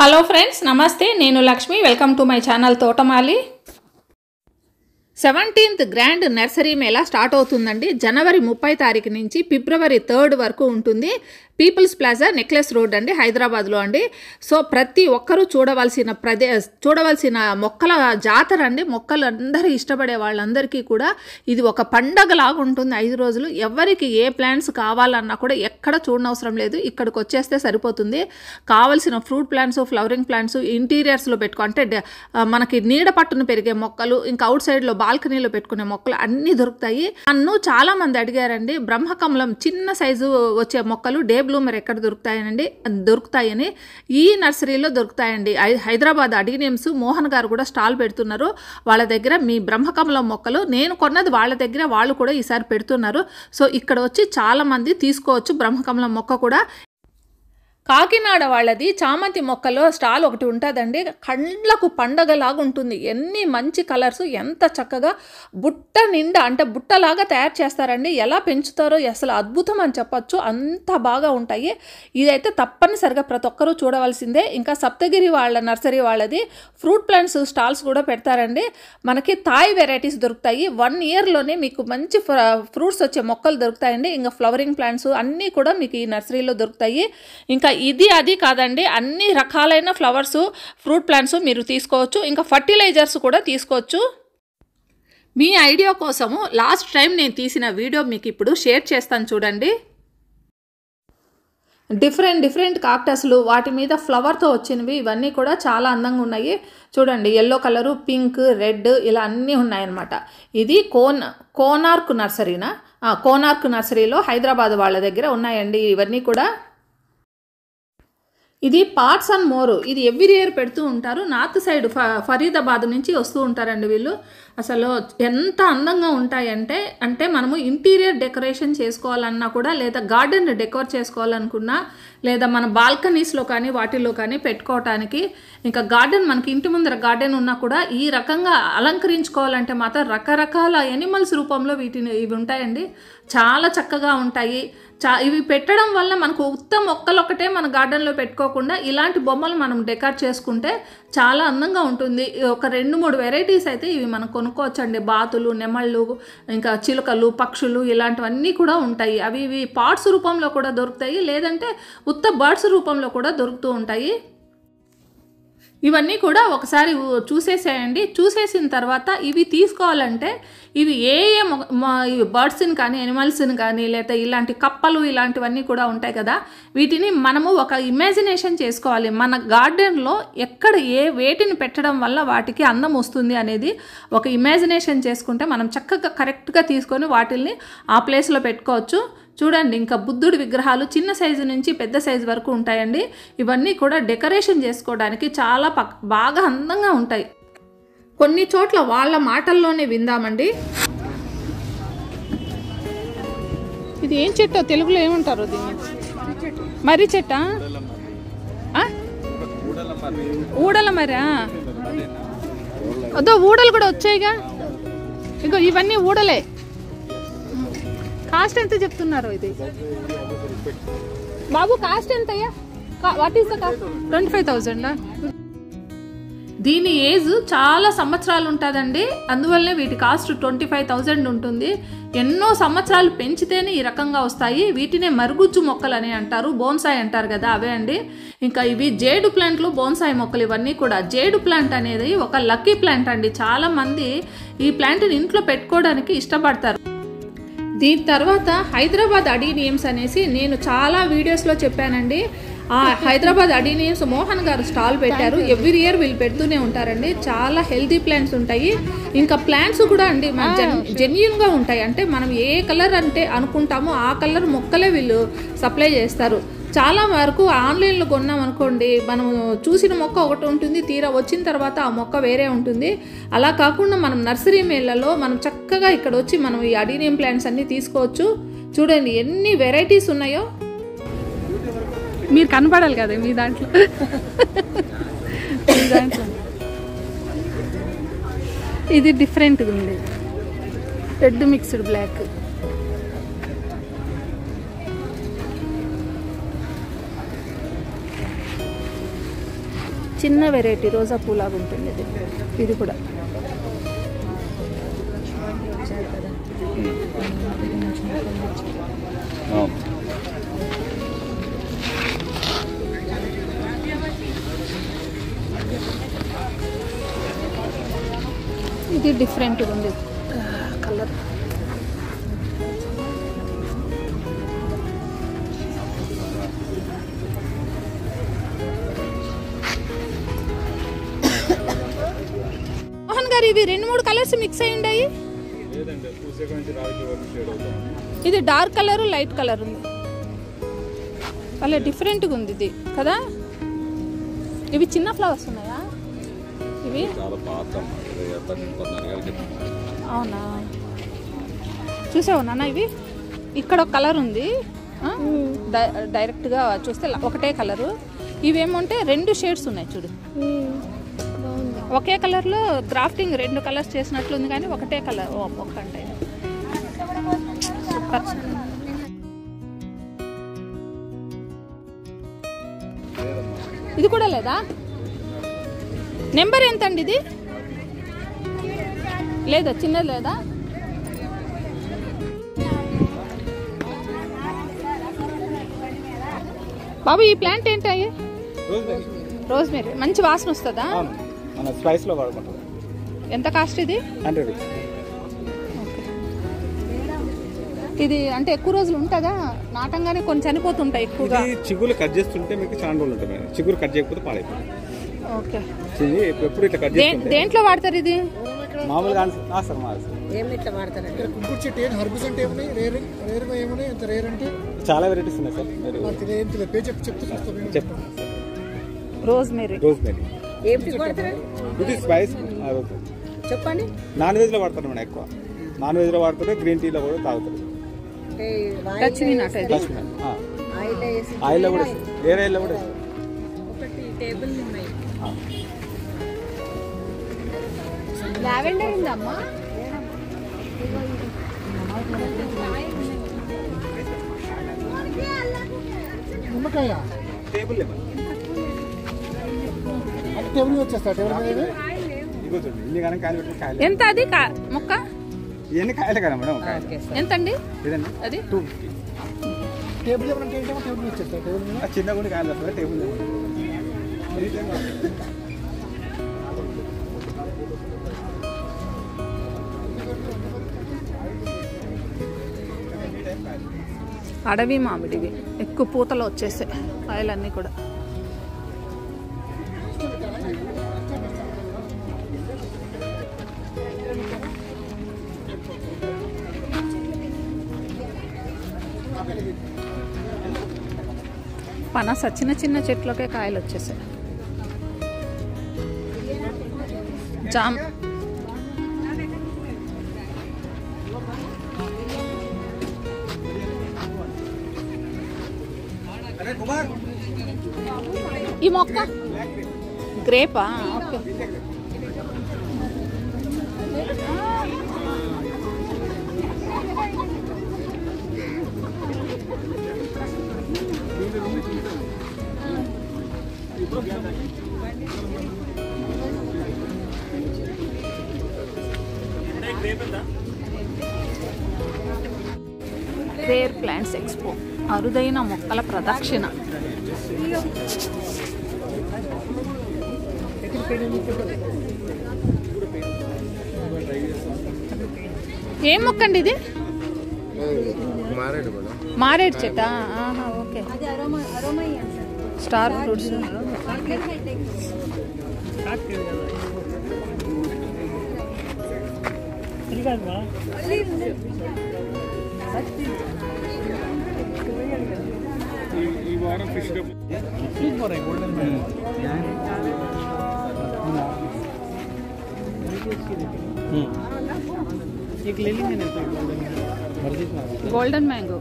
Hello friends, నమస్తే. నేను Lakshmi. Welcome to my channel తోటమాలి. 17th grand nursery Mela start అవుతుందండి. జనవరి 30 తారీఖు నుంచి ఫిబ్రవరి 3 వరకు ఉంటుంది. పీపుల్స్ ప్లాజా, నెక్లెస్ రోడ్ అండి, హైదరాబాద్లో అండి. సో ప్రతి ఒక్కరూ చూడవలసిన మొక్కల జాతర అండి. మొక్కలు అందరూ ఇష్టపడే వాళ్ళందరికీ కూడా ఇది ఒక పండగ లాగా ఉంటుంది. 5 రోజులు ఎవరికి ఏ ప్లాంట్స్ కావాలన్నా కూడా ఎక్కడ చూడనవసరం లేదు, ఇక్కడికి వచ్చేస్తే సరిపోతుంది. కావాల్సిన ఫ్రూట్ ప్లాంట్స్, ఫ్లవరింగ్ ప్లాంట్స్ ఇంటీరియర్స్లో అంటే మనకి నీడ పట్టును పెరిగే మొక్కలు, ఇంకా అవుట్ సైడ్లో బాల్కనీలో పెట్టుకునే మొక్కలు అన్నీ దొరుకుతాయి. నన్ను చాలా మంది అడిగారండి, బ్రహ్మకమలం చిన్న సైజు వచ్చే మొక్కలు డే బ్లూమర్ ఎక్కడ దొరుకుతాయని. ఈ నర్సరీలో దొరుకుతాయండి. హైదరాబాద్ అడిగినేమ్స్ మోహన్ గారు కూడా స్టాల్ పెడుతున్నారు. వాళ్ళ దగ్గర మీ బ్రహ్మకమలం మొక్కలు నేను కొన్నది వాళ్ళ దగ్గర, వాళ్ళు కూడా ఈసారి పెడుతున్నారు. సో ఇక్కడ వచ్చి చాలా మంది తీసుకోవచ్చు బ్రహ్మకమలం మొక్క కూడా. కాకినాడ వాళ్ళది చామంతి మొక్కలో స్టాల్ ఒకటి ఉంటుందండి. కళ్ళకు పండగలాగా ఉంటుంది. ఎన్ని మంచి కలర్స్, ఎంత చక్కగా బుట్ట నిండా అంటే బుట్టలాగా తయారు చేస్తారండి. ఎలా పెంచుతారో అసలు అద్భుతం అని చెప్పచ్చు, అంత బాగా ఉంటాయి. ఇదైతే తప్పనిసరిగా ప్రతి ఒక్కరూ చూడవలసిందే. ఇంకా సప్తగిరి వాళ్ళ నర్సరీ వాళ్ళది ఫ్రూట్ ప్లాంట్స్ స్టాల్స్ కూడా పెడతారండి. మనకి థాయ్ వెరైటీస్ దొరుకుతాయి. 1 ఇయర్లోనే మీకు మంచి ఫ్రూట్స్ వచ్చే మొక్కలు దొరుకుతాయండి. ఇంకా ఫ్లవరింగ్ ప్లాంట్స్ అన్నీ కూడా మీకు ఈ నర్సరీలో దొరుకుతాయి. ఇంకా ఇది అది కాదండి, అన్ని రకాలైన ఫ్లవర్స్, ఫ్రూట్ ప్లాంట్స్ మీరు తీసుకోవచ్చు. ఇంకా ఫర్టిలైజర్స్ కూడా తీసుకోవచ్చు. మీ ఐడియా కోసము లాస్ట్ టైం నేను తీసిన వీడియో మీకు ఇప్పుడు షేర్ చేస్తాను చూడండి. డిఫరెంట్ కాక్టస్లు, వాటి మీద ఫ్లవర్తో వచ్చినవి, ఇవన్నీ కూడా చాలా అందంగా ఉన్నాయి. చూడండి, ఎల్లో కలరు, పింక్, రెడ్ ఇలా అన్నీ ఉన్నాయన్నమాట. ఇది కోనార్క్ నర్సరీనా? కోనార్క్ నర్సరీలో హైదరాబాద్ వాళ్ళ దగ్గర ఉన్నాయండి ఇవన్నీ కూడా. ఇది పార్ట్స్ అండ్ మోర్, ఇది ఎవ్రీ ఇయర్ పెడుతూ ఉంటారు. నార్త్ సైడ్ ఫరీదాబాద్ నుంచి వస్తూ ఉంటారండి వీళ్ళు. అసలు ఎంత అందంగా ఉంటాయంటే మనము ఇంటీరియర్ డెకరేషన్ చేసుకోవాలన్నా కూడా, లేదా గార్డెన్ డెకోర్ చేసుకోవాలనుకున్నా, లేదా మన బాల్కనీస్లో కానీ వాటిల్లో కానీ పెట్టుకోవటానికి, ఇంకా గార్డెన్ మనకి ఇంటి ముందర గార్డెన్ ఉన్నా కూడా ఈ రకంగా అలంకరించుకోవాలంటే మాత్రం రకరకాల ఎనిమల్స్ రూపంలో ఇవి ఉంటాయండి. చాలా చక్కగా ఉంటాయి. ఇవి పెట్టడం వల్ల మనకు ఉత్తమ మొక్కలొక్కటే మన గార్డెన్లో పెట్టుకోకుండా ఇలాంటి బొమ్మలు మనం డెకరేట్ చేసుకుంటే చాలా అందంగా ఉంటుంది. ఒక 2-3 వెరైటీస్ అయితే ఇవి మనం కొనుక్కోవచ్చండి. బాతులు, నెమళ్ళు, ఇంకా చిలుకలు, పక్షులు ఇలాంటివన్నీ కూడా ఉంటాయి. ఇవి పార్ట్స్ రూపంలో కూడా దొరుకుతాయి, లేదంటే ఉత్త బర్డ్స్ రూపంలో కూడా దొరుకుతూ ఉంటాయి. ఇవన్నీ కూడా ఒకసారి చూసేసేయండి. చూసేసిన తర్వాత ఇవి తీసుకోవాలంటే ఇవి ఇవి బర్డ్స్ని కానీ, ఎనిమల్స్ని కానీ, లేదా ఇలాంటి కప్పలు ఇలాంటివన్నీ కూడా ఉంటాయి కదా, వీటిని మనము ఒక ఇమాజినేషన్ చేసుకోవాలి. మన గార్డెన్లో ఎక్కడ వేటిని పెట్టడం వల్ల వాటికి అందం వస్తుంది అనేది ఒక ఇమాజినేషన్ చేసుకుంటే మనం చక్కగా కరెక్ట్గా తీసుకొని వాటిల్ని ఆ ప్లేస్లో పెట్టుకోవచ్చు. చూడండి, ఇంకా బుద్ధుడి విగ్రహాలు చిన్న సైజు నుంచి పెద్ద సైజు వరకు ఉంటాయండి. ఇవన్నీ కూడా డెకరేషన్ చేసుకోవడానికి చాలా బాగా అందంగా ఉంటాయి. కొన్ని చోట్ల వాళ్ళ మాటల్లోనే విందామండి. ఇది ఏం చెట్టో తెలుగులో ఏమంటారు దీన్ని? మర్రి చెట్టా? ఊడల మర్రా? అదో ఊడలు కూడా వచ్చాయిగా. ఇగో ఇవన్నీ ఊడలే. కాస్ట్ ఎంత చెప్తున్నారు ఇది బాబు? కాస్ట్ ఎంతయ్యా? What is the cost? 25,000. దీని ఏజ్ చాలా సంవత్సరాలు ఉంటుందండి. అందువల్లనే వీటి కాస్ట్ 25,000 ఉంటుంది. ఎన్నో సంవత్సరాలు పెంచితేనే ఈ రకంగా వస్తాయి. వీటినే మరుగుజ్జు మొక్కలు అని అంటారు, బోన్సాయి అంటారు కదా, అవే అండి. ఇంకా ఇవి జేడు ప్లాంట్లు, బోన్సాయి మొక్కలు ఇవన్నీ కూడా. జేడు ప్లాంట్ అనేది ఒక లక్కీ ప్లాంట్ అండి. చాలా మంది ఈ ప్లాంట్ని ఇంట్లో పెట్టుకోవడానికి ఇష్టపడతారు. దీని తర్వాత హైదరాబాద్ అడినియమ్స్ అనేసి నేను చాలా వీడియోస్లో చెప్పానండి. ఆ హైదరాబాద్ అడినియమ్స్ మోహన్ గారు స్టాల్ పెట్టారు. ఎవ్రీ ఇయర్ వీళ్ళు పెడుతూనే ఉంటారండి. చాలా హెల్తీ ప్లాంట్స్ ఉంటాయి. ఇంకా ప్లాంట్స్ కూడా అండి జెన్యూన్గా ఉంటాయి. అంటే మనం ఏ కలర్ అంటే అనుకుంటామో ఆ కలర్ మొక్కలే వీళ్ళు సప్లై చేస్తారు. చాలా వరకు ఆన్లైన్లో కొన్నాం అనుకోండి, మనం చూసిన మొక్క ఒకటి ఉంటుంది, తీరా వచ్చిన తర్వాత ఆ మొక్క వేరే ఉంటుంది. అలా కాకుండా మనం నర్సరీ మేళలో మనం చక్కగా ఇక్కడ వచ్చి మనం ఈ అడినియం ప్లాంట్స్ అన్నీ తీసుకోవచ్చు. చూడండి ఎన్ని వెరైటీస్ ఉన్నాయో. మీరు కనపడాలి కదా మీ దాంట్లో. ఇది డిఫరెంట్గా ఉంది, రెడ్ మిక్స్డ్ బ్లాక్. చిన్న వెరైటీ రోజా పూలాగా ఉంటుంది ఇది. ఇది కూడా ఇది డిఫరెంట్గా ఉంది కలర్. మోహన్ గారు ఇవి 2-3 కలర్స్ మిక్స్ అయ్యి ఉన్నాయి. ఇది డార్క్ కలర్ లైట్ కలర్ ఉంది, చాలా డిఫరెంట్గా ఉంది ఇది కదా. ఇవి చిన్న ఫ్లవర్స్ ఉన్నాయా ఇవి? అవునా, చూసావు నాన్న ఇవి? ఇక్కడ ఒక కలర్ ఉంది, డైరెక్ట్గా చూస్తే ఒకటే కలరు. ఇవేమంటే 2 షేడ్స్ ఉన్నాయి చూడు. ఒకే కలర్లో గ్రాఫ్టింగ్ 2 కలర్స్ చేసినట్లుంది కానీ ఒకటే కలర్ ఒక్కంటే. సూపర్. ఇది కూడా లేదా? నెంబర్ ఎంత అండి ఇది? లేదా చిన్నది లేదా? బాబు ఈ ప్లాంట్ ఏంటి? రోజ్మేరీ. మంచి వాసన వస్తుందా? ఎంత కాస్ట్ ఇది? 100 రూపీస్. ఇది అంటే ఎక్కువ రోజులు ఉంటుందా? నాటంగానే కొన్ని చనిపోతుంటాయి ఎక్కువగా. చిగురు కట్ చేస్తుంటే మీకు చాలా రోజులు ఉంటుంది, చిగురు కట్ చేయకపోతే పాడైపోతుంది. ఓకే. ఎప్పుడు ఇట్లా కట్ చేస్తుంటే దేంట్లో వాడతారు ఇది? మామూలుగా చాలా వెరైటీస్ ఉన్నాయి సార్. చెప్పండి. రోజ్మేరీ. ఇది స్పైస్ చెప్పండి. నాన్ వెజ్ లో వాడతారు మేడం, ఎక్కువ నాన్ వెజ్ లో వాడతారు, గ్రీన్ టీలో కూడా తాగుతారు. ఆయిల్ లో కూడా, వేరే ఆయిల్ లో కూడా. లావెండర్ ఉందమ్మా. నిమ్మకాయ టేబుల్ లెమన్ టేబుల్ వచ్చేస్తా. టేబుల్ ఎంత అది మొక్క? ఇవన్నీ కాయలు కదా మేడం. ఎంత అండి అది? 250. టేబుల్ లెమన్ అంటే టేబుల్ వచ్చేస్తా. టేబుల్ మీద చిన్న కూడా కాయలు వస్తుంది. టేబుల్ లెమన్ అడవి మామిడివి ఎక్కువ పూతలు వచ్చేసాయి కాయలన్నీ కూడా. పనస చిన్న చిన్న చెట్లకే కాయలు వచ్చేసాయి. జామ్ ఈ మొక్క గ్రేపా? ఓకే. రేర్ ప్లాంట్స్ ఎక్స్పో, అరుదైన మొక్కల ప్రదర్శన. ఏం మొక్క అండి ఇది? మారేడు చెట్టా? Okay. Star fruits. Golden mango.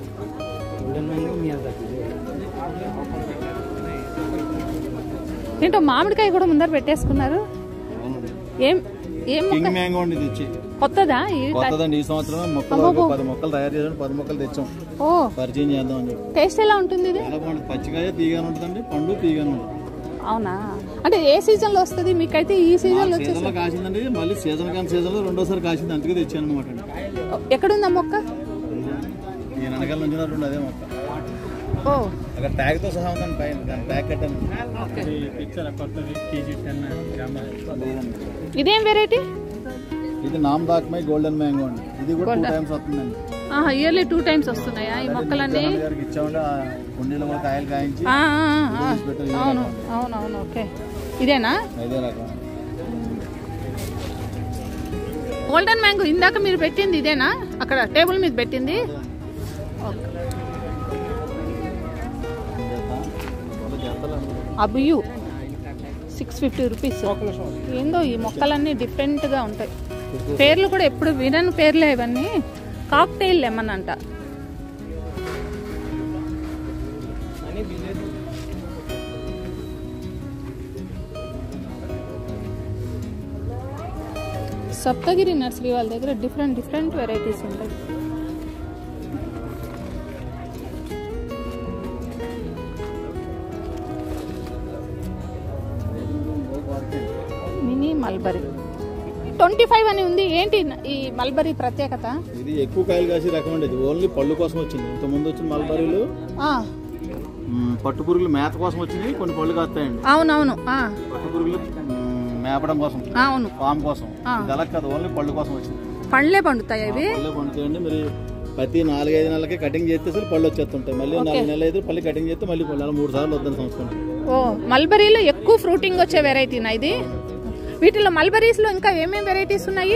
ఏంటో మామిడికాయ కూడా ముందర పెట్టేసుకున్నారు. ఏం ఏం కొత్తదా? కొత్తదండి ఈ సంవత్సరం. మొక్కలు 10 మొక్కలు తయారు చేసాం, 10 మొక్కలు తెచ్చాం. పరిచయం చేద్దాం అని చెప్పి. టేస్ట్ ఎలా ఉంటుంది ఇది? పచ్చికాయ తీగానే ఉంటుందండి, పండు తీగానే ఉంటుంది. అవునా? అంటే ఏ సీజన్ లో వస్తుంది మీకైతే? ఈ సీజన్ లో సీజన్ లో కాసిందండి, మళ్ళీ సీజన్ కాని సీజన్ లో రెండోసారి కాసింది, అందుకే తెచ్చాను అనమాట. ఎక్కడుందా మొక్క? నేను వెనకాల నుంచి అదే మొక్క. ఓ, అక్కడ ట్యాగ్ తో సహా ఉందండి పైన, దాని ట్యాగ్ కట్టాను. ఇదేం వెరైటీ? ఇది నామ్ దాక్మై గోల్డెన్ మ్యాంగో అండి. ఇది కూడా 2 టైమ్స్ వస్తుందండి. ఇయర్లీ 2 టైమ్స్ వస్తున్నాయా ఈ మొక్కలన్నీ? ఇచ్చామండి, కుండీలో కూడా కాయలు కాయించి. అవును అవునవును. ఓకే, ఇదేనా? ఇదే రకం గోల్డెన్ మ్యాంగో. ఇందాక మీరు పెట్టింది ఇదేనా? అక్కడ టేబుల్ మీద పెట్టింది. అబియు 650 రూపీస్. ఏందో ఈ మొక్కలన్నీ డిఫరెంట్గా ఉంటాయి. పేర్లు కూడా ఎప్పుడు వినని పేర్లే ఇవన్నీ. కాక్టైల్ లెమన్ అంట. సప్తగిరి నర్సరీ వాళ్ళ దగ్గర డిఫరెంట్ వెరైటీస్ ఉంటాయి. మినీ మల్బరీ 25 అని ఉంది. ఏంటి ఈ మల్బరీ ప్రత్యేకత? ఇది ఎక్కువ కాయలు కాసి రకం అండి. ఇది ఓన్లీ పళ్ళు కోసం వచ్చింది. ఇంత ముందు వచ్చిన మల్బరీలు పట్టు పురుగులు మేత కోసం వచ్చింది, కొన్ని పళ్ళు కాస్తాయండి. అవునవును. పట్టు పురుగులు మేపడం కోసం, అవును, ఫామ్ కోసం. ఇది అలా కాదు, ఓన్లీ పళ్ళు కోసం వచ్చింది. పళ్ళే పండుతాయి అవి? పళ్ళే పండుతాయండి. మరి ప్రతి 4-5 నెలలకి కటింగ్ చేస్తే పళ్ళు వచ్చేస్తుంటాయి. మళ్ళీ 4 నెలలు అయితే పళ్ళు కటింగ్ చేస్తే మళ్ళీ పళ్ళు 3 సార్లు వద్దని సంవత్సరం. ఓ, మల్బరీలో ఎక్కువ ఫ్రూటింగ్ వచ్చే వెరైటీనా ఇది? వీటిలో మల్బరీస్ లో ఇంకా ఏమేమి వెరైటీస్ ఉన్నాయి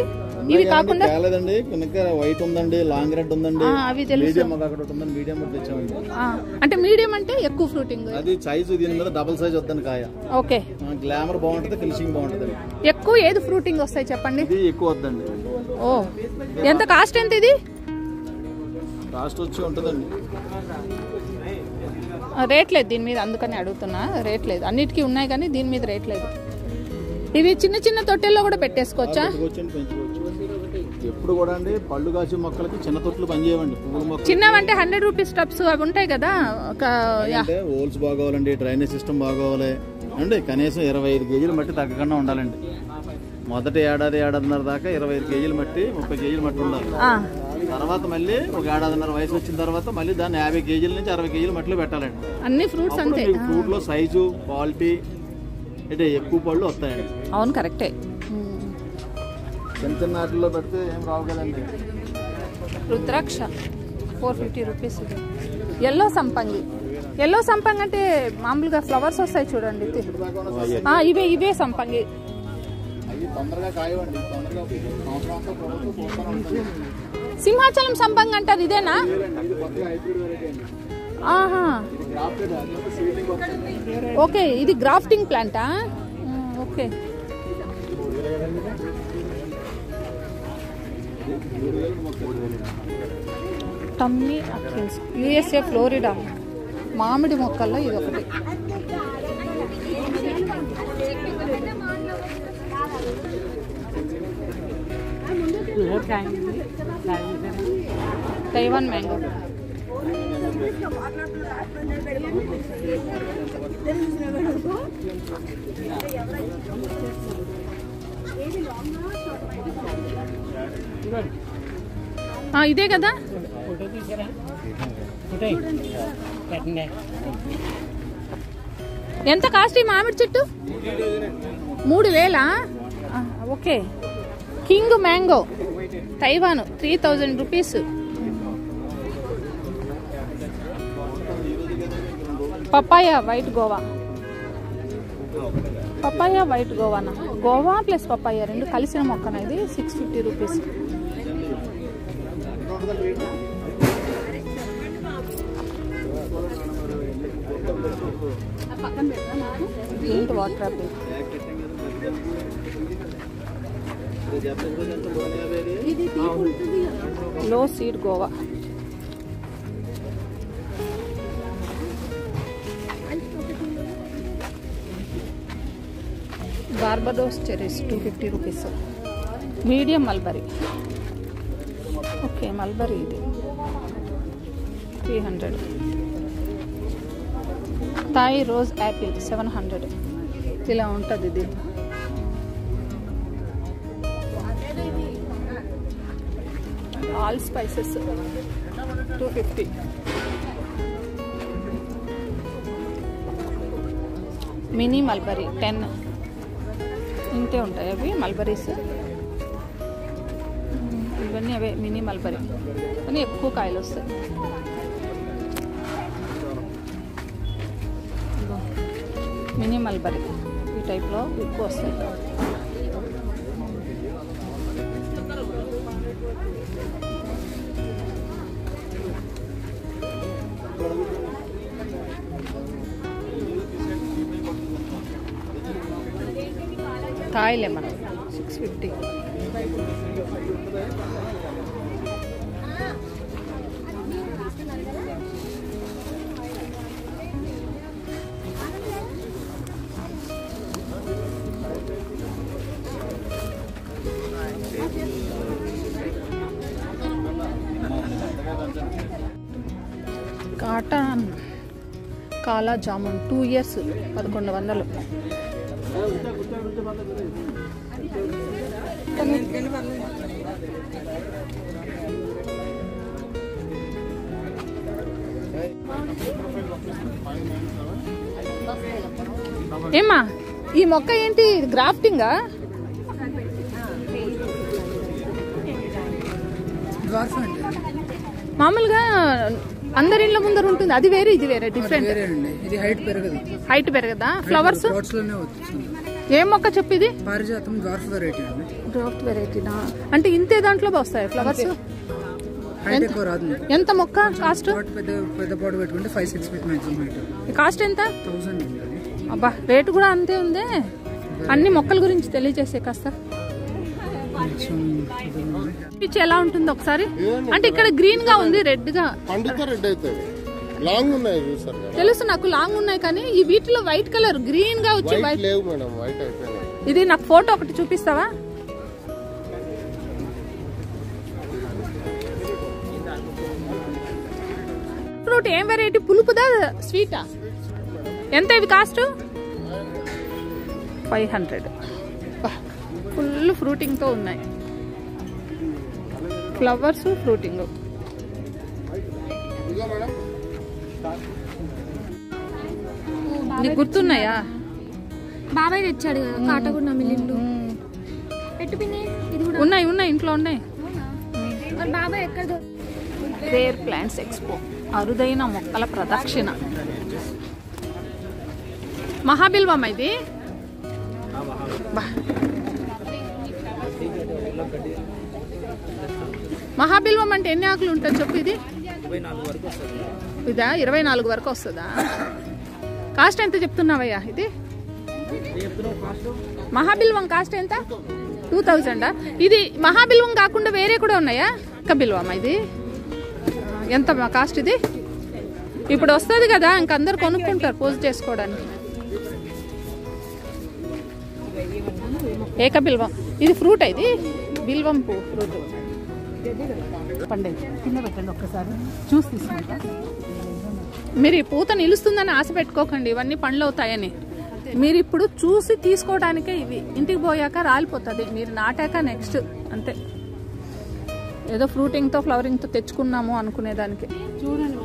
ఇవి కాకుండా? లేదండి, ఇంకా వైట్ ఉందండి, లాంగ్ రెడ్ ఉందండి, అవి తెలుసు. మీడియం అక్కడ ఉందండి, మీడియం తెచ్చామండి. అంటే మీడియం అంటే ఎక్కువ ఫ్రూటింగ్. అది సైజు దీని మీద డబుల్ సైజ్ వద్దండి కాయ. ఓకే, గ్లామర్ బాగుంటది, ఫినిషింగ్ బాగుంటది. ఎక్కువ ఏది ఫ్రూటింగ్ వస్తాయి చెప్పండి? ఇది ఎక్కువ వద్దండి. ఓ, ఎంత కాస్ట్? ఎంత ఇది కాస్ట్ వచ్చి ఉంటుందండి? రేట్ లేదు దీని మీద, అందుకని అడుగుతున్నా. రేట్ లేదు, అన్నిటికీ ఉన్నాయి కానీ దీని మీద రేట్ లేదు. ఇవి చిన్న చిన్న తొట్టెల్లో కూడా పెట్టేసుకోవచ్చా? పెంచుకోవచ్చు. ఎప్పుడు కూడా అండి పళ్ళు కాసే మొక్కలకి చిన్న తొట్లు పనిచేయవండి. పువ్వుల మొక్కలు చిన్నవంటే 100 రూపీస్ టబ్స్ అవి ఉంటాయి కదా. హోల్స్ బాగోవాలండి, డ్రైనేజ్ సిస్టమ్ బాగోవాలి అండి. కనీసం 25 కేజీలు మట్టి తగ్గకుండా ఉండాలండి. మొదటి ఏడాదిన్నర దాకా 25 కేజీలు మట్టి, 30 కేజీలు మట్టి ఉండాలి. తర్వాత మళ్ళీ ఒక ఏడాదిన్నర వయసు వచ్చిన తర్వాత మళ్ళీ దాన్ని 50 కేజీల నుంచి 60 కేజీల మట్టిలో పెట్టాలండి. అన్ని ఫ్రూట్స్ అంతే. ఫ్రూట్ లో సైజు, క్వాలిటీ అంటే ఎక్కువ పళ్ళు వస్తాయండి. అవును, కరెక్టే. చిన్న చిన్న వాటిల్లో పెడితే ఏం రావు కదండి. రుద్రాక్ష 450 రూపీస్. ఇది ఎల్లో సంపంగి. ఎల్లో సంపంగి అంటే మామూలుగా ఫ్లవర్స్ వస్తాయి చూడండి. ఇవే సంపంగి. తొందరగా కాయవండి, సింహాచలం సంపంగి అంటారు, ఇదేనా? ఆహా, ఓకే, ఇది గ్రాఫ్టింగ్ ప్లాంటా? Okay. Tommy Atkins, USA Florida. మామిడి మొక్కల్లో ఇది ఒకటి. Taiwan mango. ఇదే కదా? ఎంత కాస్ట్ ఈ మామిడి చెట్టు? 3000. Okay. King mango Taiwan 3000 rupees. Papaya white Goa. పపాయ వైట్ గోవానా? గోవా ప్లస్ పపాయ రెండు కలిసిన మొక్కన. ఇది 650 rupees. Water apple. Low seed Goa. Barbados cherries 250 rupees. Medium mulberry. Okay, mulberry ఇది 300. Thai rose apple 700. ఇలా ఉంటుంది ఇది. All spices 250. Mini mulberry 10. ఇంతే ఉంటాయి అవి మల్బరీస్. ఇవన్నీ అవే మినీ మల్బరీ కానీ ఎక్కువ కాయలు వస్తాయి. మినీ మల్బరీ ఈ టైప్లో ఎక్కువ వస్తాయి. కాయలే మనం 650. కాటన్ కాలా జామున్ 2 years 1100. ఏమ్మా ఈ మొక్క ఏంటి గ్రాఫ్టింగా? మామూలుగా అందరి ఇంట్లో ముందర ఉంటుంది, అది వేరే ఇది వేరే డిఫరెంట్. ఇది హైట్ పెరగదు. హైట్ పెరగదా? ఫ్లవర్స్ ఏం మొక్క చెప్పు? ఇది పారిజాతం డ్వార్ఫ్ వెరైటీ అండి. డ్వార్ఫ్ వెరైటీనా? అంటే ఇంతే దాంట్లో వస్తాయి ఫ్లవర్స్? హైట్ ఎక్కువ రాదు. ఎంత మొక్క కాస్ట్? పెద్ద పాటు పెట్టుకుంటే 5-6 feet మాక్సిమం హైట్. కాస్ట్ ఎంత? 1000 అండి. అబ్బా రేటు కూడా అంతే ఉందే. అన్ని మొక్కల గురించి తెలియజేసే కాస్త పిచ్ ఎలా ఉంటుంది ఒకసారి? అంటే ఇక్కడ గ్రీన్ గా ఉంది, రెడ్ గా లాంగ్ ఉన్నాయి చూసారు. తెలుసు నాకు లాంగ్ ఉన్నాయి, కానీ ఈ వీటిలో వైట్ కలర్ గ్రీన్ గా వచ్చి వైట్ లేవు మేడం, వైట్ అయిపోయినాయి. ఇది నాకు ఫోటో ఒకటి చూపిస్తావా? ఫ్రూట్ ఏం వెరైటీ? పులుపుదా స్వీటా? ఎంత ఇది కాస్ట్? 500. ఫుల్ ఫ్రూటింగ్ తో ఉన్నాయి. Flowers fruiting. నీకు గుర్తున్నాయా? బాబాయ్ తెచ్చాడు కదా కాటగున్న మిల్లిండు. పెట్టు పిన్ని, ఇది కూడా ఉన్నాయి ఉన్నాయి ఇంట్లో ఉన్నాయి. మరి బాబాయ్ ఎక్కడ? రేర్ ప్లాంట్స్ ఎక్స్పో, అరుదైన మొక్కల ప్రదక్షిణ. మహాబిల్వం ఇది. మహాబిల్వం అంటే ఎన్ని ఆకులు ఉంటుంది చెప్పు? ఇది ఇదా 24 వరకు వస్తుందా? కాస్ట్ ఎంత చెప్తున్నావయ్యా? ఇది మహాబిల్వం కాస్ట్ ఎంత? 2000. ఇది మహాబిల్వం కాకుండా వేరే కూడా ఉన్నాయా? బిల్వం ఇది ఎంత కాస్ట్? ఇది ఇప్పుడు వస్తుంది కదా, ఇంకందరు కొనుక్కుంటారు పూజ చేసుకోవడానికి. ఏకబిల్వం ఇది ఫ్రూట్. ఇది బిల్వం ఫ్రూట్. పండేది కింద పెట్టండి ఒక్కసారి చూసి తీసుకుంటా. మీరు ఈ పూత నిలుస్తుందని ఆశ పెట్టుకోకండి, ఇవన్నీ పండ్లు అవుతాయని. మీరు ఇప్పుడు చూసి తీసుకోవడానికే ఇవి. ఇంటికి పోయాక రాలిపోతుంది, మీరు నాటాక నెక్స్ట్ అంతే. ఏదో ఫ్రూటింగ్తో ఫ్లవరింగ్తో తెచ్చుకున్నాము అనుకునేదానికి. చూడండి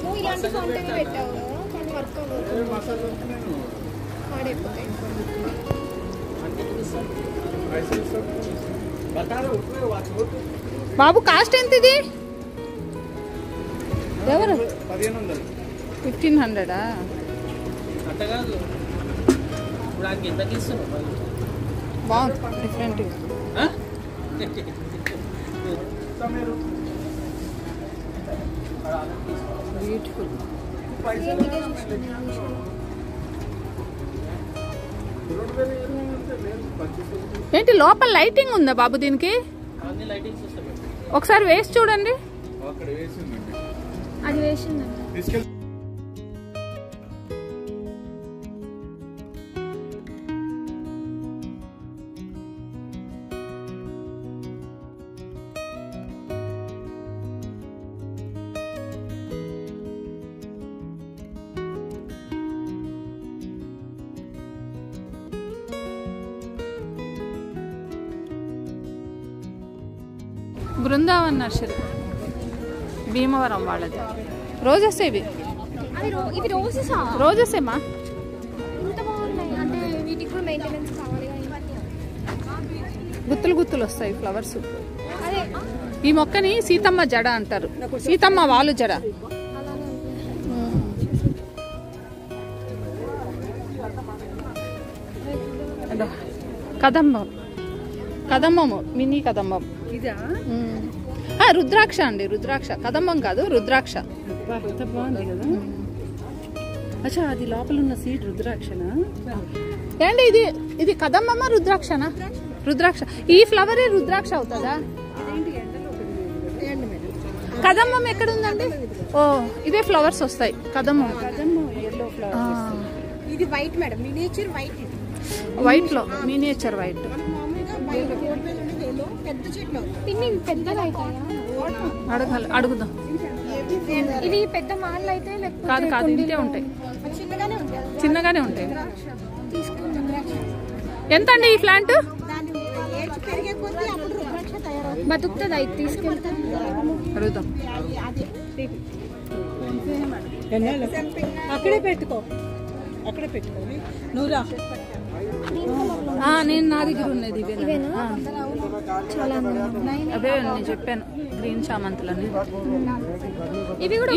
నువ్వు ఇలాంటి ఫౌంటైన్ పెట్టావు కానీ వర్క్ అవ్వదు. బాబు కాస్ట్ ఎంత ఇది? ఎవరు? 1500. బాగుంది, డిఫరెంట్. బ్యూటిఫుల్. ఏంటి లోపల లైటింగ్ ఉందా బాబు దీనికి? ఒకసారి వేసి చూడండి. అది వేసిందండి. బృందావన్ నర్సరీ భీమవరం వాళ్ళది. రోజెస్ ఇవి ఇవి రోజెసా? రోజెసేమా? ఇంత బాగున్నాయి. అంటే వీటికి కూడా మెయింటెనెన్స్ కావాలి. గుత్తులు గుత్తులు వస్తాయి ఫ్లవర్స్. అదే ఈ మొక్కని సీతమ్మ జడ అంటారు. సీతమ్మ వాలు జడ. కదంబం, కదంబము, మినీ కదంబం. రుద్రాక్ష అండి, రుద్రాక్ష. కదంబం కాదు, రుద్రాక్ష. బాగుంది కదా. అచ్చా, అది లోపల ఉన్న సీడ్ రుద్రాక్షనా? ఏంటి ఇది? ఇది కదంబమా రుద్రాక్షనా? రుద్రాక్ష. ఈ ఫ్లవరే రుద్రాక్ష అవుతుందా? కదంబం ఎక్కడ ఉందండి? ఓ, ఇదే ఫ్లవర్స్ వస్తాయి. కదంబం ఎల్లో ఫ్లవర్. ఇది white madam, miniature white. White లో మినియేచర్ వైట్. పెద్ద చెట్లు పిన్ని పెద్దగా అవుతాయా? అడుగుదాం. ఇవి పెద్ద మాలలు అయితే కాదు కాదు, ఇంతే ఉంటాయి, చిన్నగానే ఉంటాయి. చిన్నగానే ఉంటాయి. తీసుకుంటాం. ఎంత అండి ఈ ప్లాంట్? దాని ఏజ్ పెరిగే కొద్దీ అప్పుడు రుద్రాక్ష తయారవుతుంది. బతుకుతుంది. అయితే తీసుకెళ్తాం. అడుగుదాం. అక్కడే పెట్టుకో, అక్కడే పెట్టుకోవాలి. నూరా నేను నా దగ్గర ఉన్నది ఇవేనా? చాలా ఉన్నాయి. అదే నేను చెప్పాను, గ్రీన్ చామంతులని. ఇవి కూడా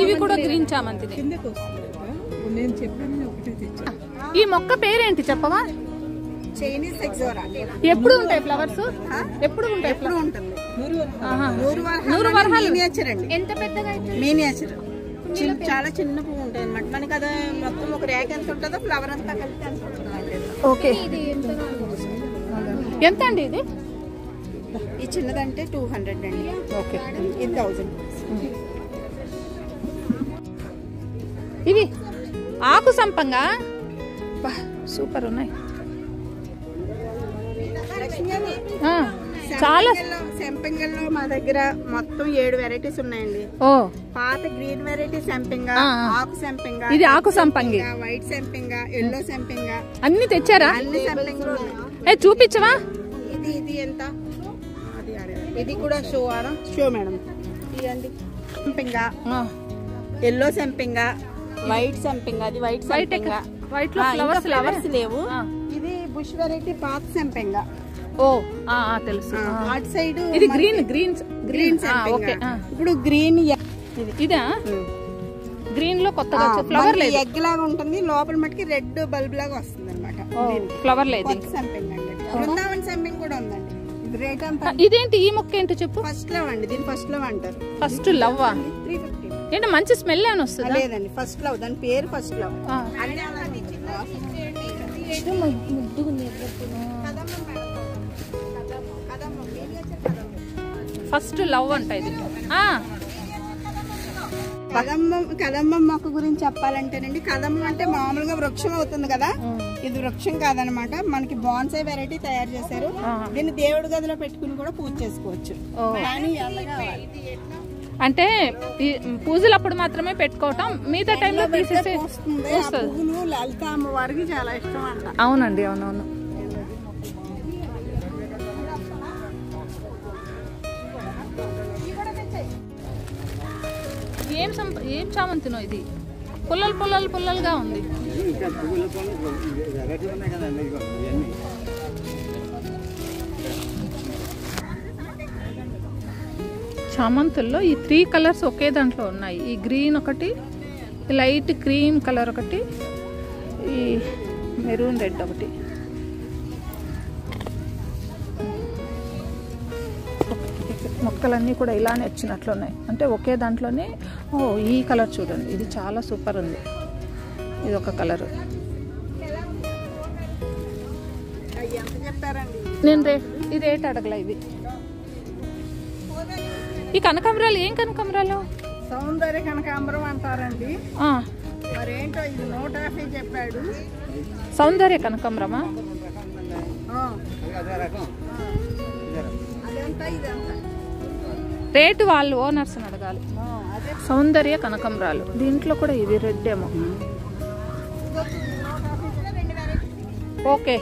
ఇవి కూడా గ్రీన్ చామంతిని. నేను చెప్పాను ఒకటి తెచ్చా. ఈ మొక్క పేరేంటి చెప్పవా? చైనీస్ ఎక్సోరా. ఎప్పుడు ఉంటాయి ఫ్లవర్స్? ఎప్పుడు ఉంటాయి? ఎప్పుడు ఉంటుంది. నూరు వరహాలు. మినియేచర్ అండి. ఎంత పెద్దగా అయితే? మినియేచర్ చాలా చిన్న పువ్వు ఉంటాయి అన్నమాట. మనకి అదే మొత్తం ఒక రేక్ ఎంత ఉంటుందో ఫ్లవర్ అంతా కలిపి ఎంత ఉంటుంది. ఓకే. ఇది ఎంత? ఎంత అండి ఇది? ఈ చిన్నదంటే 200 అండి. ఓకే. ఇది 1000. ఇవి ఆకు సంపంగా సూపర్ ఉన్నాయి. ఆ, చాలా సెంపింగల్లో మా దగ్గర మొత్తం 7 వెరైటీస్ ఉన్నాయండి. ఓ, పాత గ్రీన్ వెరైటీ సెంపింగ, ఆకు సెంపింగ, ఇది ఆకు సంపంగి, వైట్ సెంపింగ, ఎల్లో సెంపింగ, అన్ని తెచ్చారా? అన్ని సెంపింగ్లు ఉన్నాయి. చూపించవా? ఇది ఎంత? ఇది కూడా షో మేడం. ఇదండి సెంపింగ, ఎల్లో సెంపింగ, వైట్ సెంపింగ. అది వైట్ సెంపింగ. వైట్ లో ఫ్లవర్స్ లేవు. ఇది బుష్ వెరైటీ పాత సెంపింగ. ఓ, తెలుసు. అటు సైడ్ ఇది గ్రీన్ గ్రీన్ గ్రీన్ ఓకే. ఇప్పుడు గ్రీన్ ఇదా? గ్రీన్ లో కొత్తగా ఫ్లవర్ లేదు, ఎగ్ లాగా ఉంటుంది. లోపల మటుకి రెడ్ బల్బ్ లాగా వస్తుంది అనమాట. ఫ్లవర్ లేదు. సెంపింగ్ అండి. బృందావన్ సెంపింగ్ కూడా ఉందండి. ఇది రేట్ అంతా. ఇదేంటి ఈ మొక్క ఏంటో చెప్పు. ఫస్ట్ లవ్ అండి. దీని ఫస్ట్ లవ్ అంటారు. First love 350. ఏంటి మంచి స్మెల్ అని వస్తుంది? లేదండి, ఫస్ట్ లవ్. దాని పేరు ఫస్ట్ లవ్. ఫస్ట్ లవ్ అంట ఇది. కదంబం మొక్క గురించి చెప్పాలంటేనండి, కదంబం అంటే మామూలుగా వృక్షం అవుతుంది కదా. ఇది వృక్షం కాదనమాట. మనకి బాన్సాయ్ వెరైటీ తయారు చేశారు. దీన్ని దేవుడి గదిలో పెట్టుకుని కూడా పూజ చేసుకోవచ్చు. కానీ అంటే పూజలు అప్పుడు మాత్రమే పెట్టుకోవటం, మిగతా టైంలో తీసేసి పువ్వులు లలిత అమ్మవారికి చాలా ఇష్టం అంట. అవునండి, అవునవును. ఏం చామంతినో ఇది? పుల్లలుగా ఉంది. చామంతుల్లో ఈ 3 కలర్స్ ఒకే దాంట్లో ఉన్నాయి. ఈ గ్రీన్ ఒకటి, లైట్ క్రీమ్ కలర్ ఒకటి, ఈ మెరూన్ రెడ్ ఒకటి. మొక్కలన్నీ కూడా ఇలానే వచ్చినట్లున్నాయి. అంటే ఒకే దాంట్లోనే. ఈ కలర్ చూడండి, ఇది చాలా సూపర్ ఉంది. ఇది ఒక కలర్. నేను ఈ రేట్ అడగల. ఇవి ఈ కనకాంబరాలు ఏం కనకాంబరాలు? సౌందర్య కనకాంబరం అంటారండి. ఆ, మరేంటో ఇది 150 చెప్పాడు. సౌందర్య కనకాంబరమా? అదంతా ఇదంతా రేటు వాళ్ళు ఓనర్స్ అడగాలి. సౌందర్య కనకాంబరాలు. దీంట్లో కూడా ఇది రెడ్ ఏమో. Okay,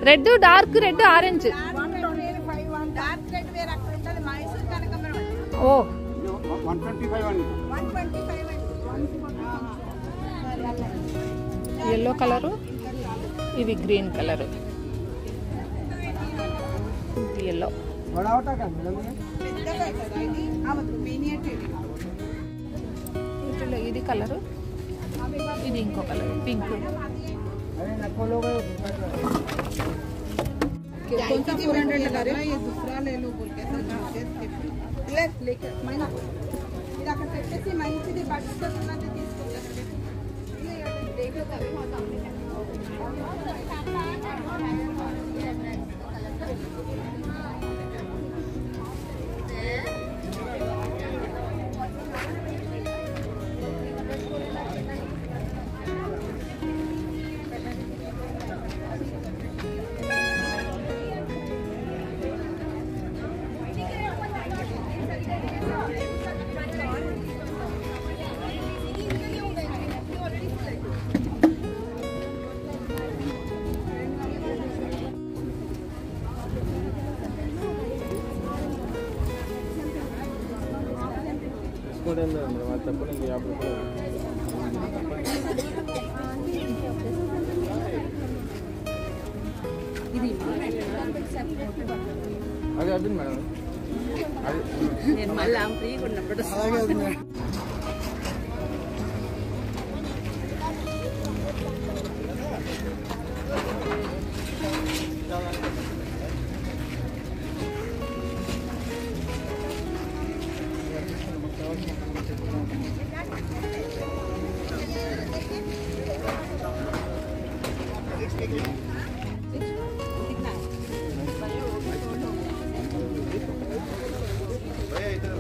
red, dark red, orange. Dark red వేరే అక్కడ ఉంటుంది. మైసూర్ కనకాంబరం అండి. ఓ 125 అండి. 125 అండి. ఎల్లో కలరు, ఇది గ్రీన్ కలరు, ఇది ఎల్లో. పెద్దగా అవుతుంది ఇది. మినియేచర్ వీటిలో ఇది కలరు, ఇది ఇంకో కలర్ పింక్. ఇది అక్కడ పెట్టేసి మంచిది బడ్స్ తీసుకుంటారు. అదే అర్థం మేడం. నేను మళ్ళీ ఆమె ఫ్రీగా ఉన్నప్పుడు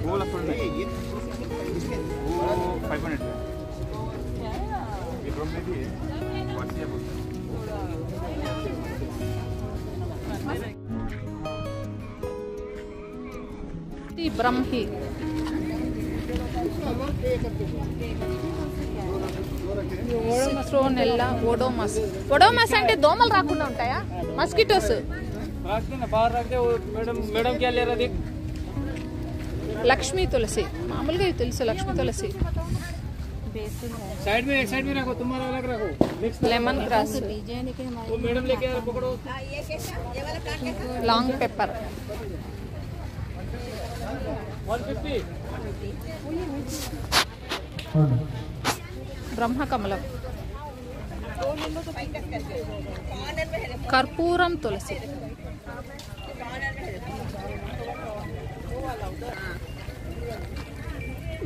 गोल अपन वो 500 है ये ड्रम में भी वासिया बोलते हैं ब्रह्मी స్ట్రోనెల్లా, ఓడోమస్. ఓడోమస్ అంటే దోమలు రాకుండా ఉంటాయా? మస్కిటోస్. లక్ష్మీ తులసి, మామూలుగా ఇది తెలుసు. లక్ష్మీ తులసి, లెమన్ గ్రాస్, లాంగ్ పెప్పర్, బ్రహ్మకమలం, కర్పూరం తులసి,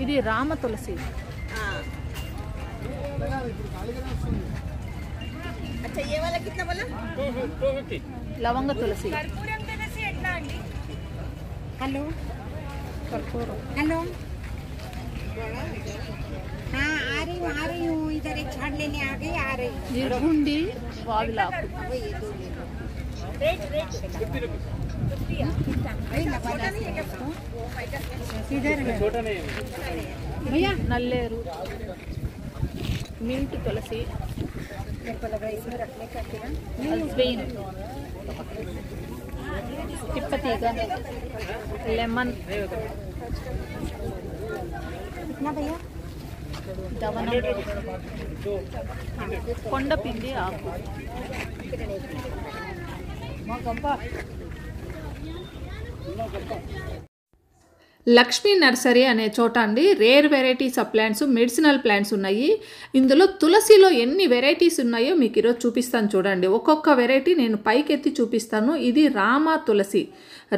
ఇది రామ తులసి, లవంగ తులసి, हेलो కర్పూరం, हेलो हाँ आ रही हूँ इधर एक झाड़ लेने आ गई आ रही నిర్గుండి, వావిలాకు, నల్లేరు, మింట్ తులసి, అజ్వైన్, తిప్పతీగ, లెమన్, దవనం, కొండపిండి ఆకు. లక్ష్మీ నర్సరీ అనే చోట అండి rare varieties of plants, medicinal plants ఉన్నాయి. ఇందులో తులసిలో ఎన్ని వెరైటీస్ ఉన్నాయో మీకు ఈరోజు చూపిస్తాను చూడండి. ఒక్కొక్క వెరైటీ నేను పైకెత్తి చూపిస్తాను. ఇది రామ తులసి.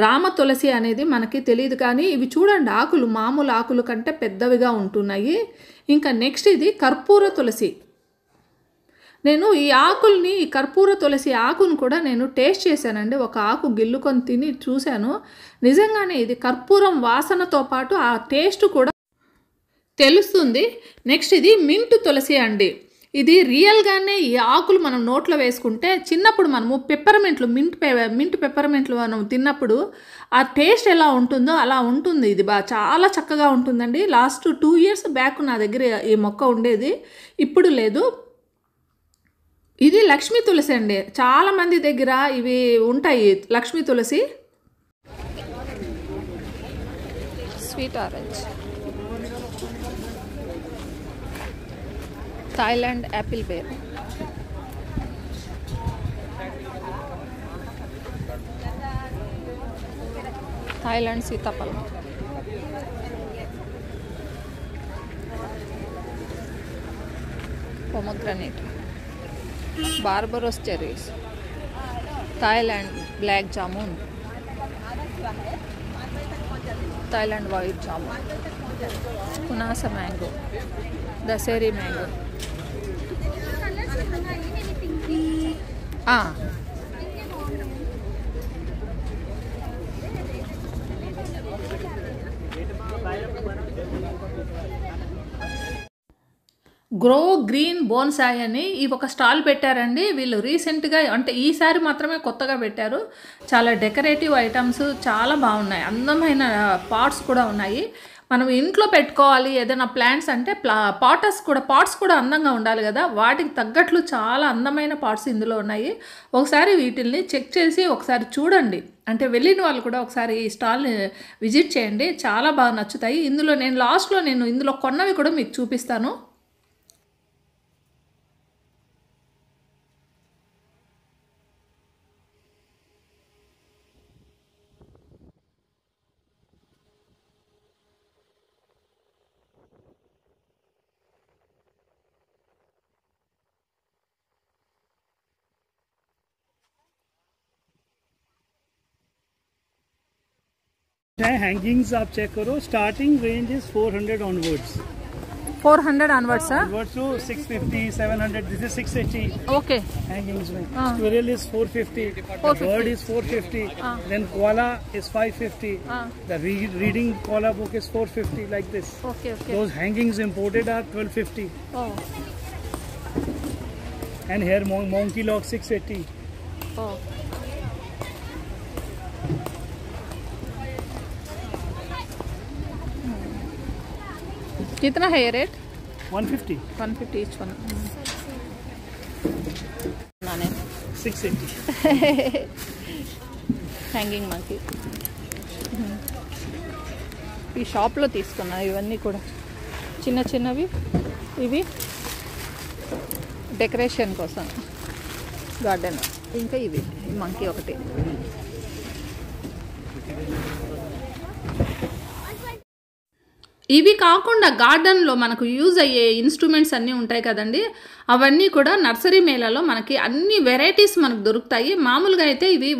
రామ తులసి అనేది మనకి తెలియదు, కానీ ఇవి చూడండి ఆకులు మామూలు ఆకులు కంటే పెద్దవిగా ఉంటున్నాయి. ఇంకా నెక్స్ట్ ఇది కర్పూర తులసి. నేను ఈ ఆకుల్ని, ఈ కర్పూర తులసి ఆకును కూడా నేను టేస్ట్ చేశానండి. ఒక ఆకు గిల్లుకొని తిని చూశాను. నిజంగానే ఇది కర్పూరం వాసనతో పాటు ఆ టేస్ట్ కూడా తెలుస్తుంది. నెక్స్ట్ ఇది మింట్ తులసి అండి. ఇది రియల్గానే ఈ ఆకులు మనం నోట్లో వేసుకుంటే చిన్నప్పుడు మనము మింట్ పెప్పర్మెంట్లు మనం తిన్నప్పుడు ఆ టేస్ట్ ఎలా ఉంటుందో అలా ఉంటుంది. ఇది చాలా చక్కగా ఉంటుందండి. లాస్ట్ 2 years బ్యాక్ నా దగ్గర ఈ మొక్క ఉండేది, ఇప్పుడు లేదు. ఇది లక్ష్మీ తులసి అండి. చాలామంది దగ్గర ఇవి ఉంటాయి Lakshmi Tulasi. Sweet orange, Thailand apple ber, Thailand సీతాఫలం, pomegranate, Barbados cherries, Thailand black jamun, Thailand white jamun, Punasa mango, Dasheri mango. Grow green bonsai అని ఈ ఒక స్టాల్ పెట్టారండి వీళ్ళు రీసెంట్గా, అంటే ఈసారి మాత్రమే కొత్తగా పెట్టారు. చాలా డెకరేటివ్ ఐటమ్స్ చాలా బాగున్నాయి, అందమైన పాట్స్ కూడా ఉన్నాయి. మనం ఇంట్లో పెట్టుకోవాలి ఏదైనా ప్లాంట్స్ అంటే పాట్స్ కూడా అందంగా ఉండాలి కదా, వాటికి తగ్గట్లు చాలా అందమైన పాట్స్ ఇందులో ఉన్నాయి. ఒకసారి వీటిల్ని చెక్ చేసి ఒకసారి చూడండి, అంటే వెళ్ళిన వాళ్ళు కూడా ఒకసారి ఈ స్టాల్ని విజిట్ చేయండి, చాలా బాగా నచ్చుతాయి. ఇందులో నేను ఇందులో కొన్నవి కూడా మీకు చూపిస్తాను. हैंगिंग्स आप चेक करो, starting range is 400 onwards. 400 onwards, sir? Onwards to 650, 700. This is 680. Okay. Hangings में. Squirrel is 450. The bird is 450. Then koala is 550. The reading koala book is 450, like this. Okay. Those hangings imported are 1250. Oh. And here monkey log 680. Oh. कितना है ये rate? 150. 150 each one. 680. Hanging monkey. ఈ షాప్లో తీసుకున్నా ఇవన్నీ కూడా చిన్నవి, ఇవి డెకరేషన్ కోసం గార్డెన్. ఇంకా ఇవి మంకీ ఒకటి. ఇవి కాకుండా గార్డెన్లో మనకు యూజ్ అయ్యే ఇన్స్ట్రుమెంట్స్ అన్నీ ఉంటాయి కదండి, అవన్నీ కూడా నర్సరీ మేళాలో మనకి అన్ని వెరైటీస్ మనకు దొరుకుతాయి. మామూలుగా అయితే ఇవి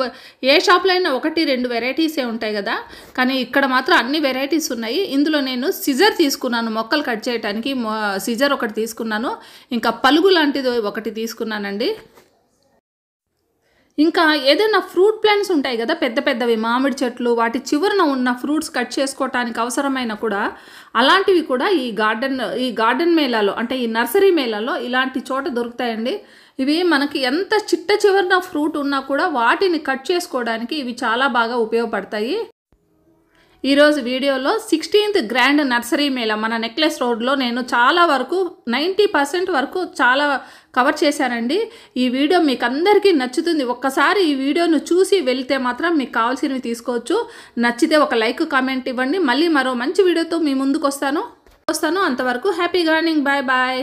ఏ షాప్లో అయినా 1-2 వెరైటీసే ఉంటాయి కదా, కానీ ఇక్కడ మాత్రం అన్ని వెరైటీస్ ఉన్నాయి. ఇందులో నేను సిజర్ తీసుకున్నాను, మొక్కలు కట్ చేయడానికి సిజర్ ఒకటి తీసుకున్నాను, ఇంకా పలుగు లాంటిది ఒకటి తీసుకున్నానండి. ఇంకా ఏదైనా ఫ్రూట్ ప్లాంట్స్ ఉంటాయి కదా పెద్దవి మామిడి చెట్లు, వాటి చివరన ఉన్న ఫ్రూట్స్ కట్ చేసుకోవటానికి అవసరమైన కూడా అలాంటివి కూడా ఈ గార్డెన్ మేళాలో, అంటే ఈ నర్సరీ మేళాలో ఇలాంటి చోట దొరుకుతాయండి. ఇవి మనకి ఎంత చివరన ఫ్రూట్ ఉన్నా కూడా వాటిని కట్ చేసుకోవడానికి ఇవి చాలా బాగా ఉపయోగపడతాయి. ఈరోజు వీడియోలో 16th గ్రాండ్ నర్సరీ మేళా మన నెక్లెస్ రోడ్లో నేను చాలా వరకు 90% వరకు చాలా కవర్ చేశానండి. ఈ వీడియో మీకు అందరికీ నచ్చుతుంది. ఒక్కసారి ఈ వీడియోను చూసి వెళ్తే మాత్రం మీకు కావాల్సినవి తీసుకోవచ్చు. నచ్చితే ఒక లైక్ కామెంట్ ఇవ్వండి. మళ్ళీ మరో మంచి వీడియోతో మీ ముందుకు వస్తాను. అంతవరకు హ్యాపీ గార్డెనింగ్. బాయ్.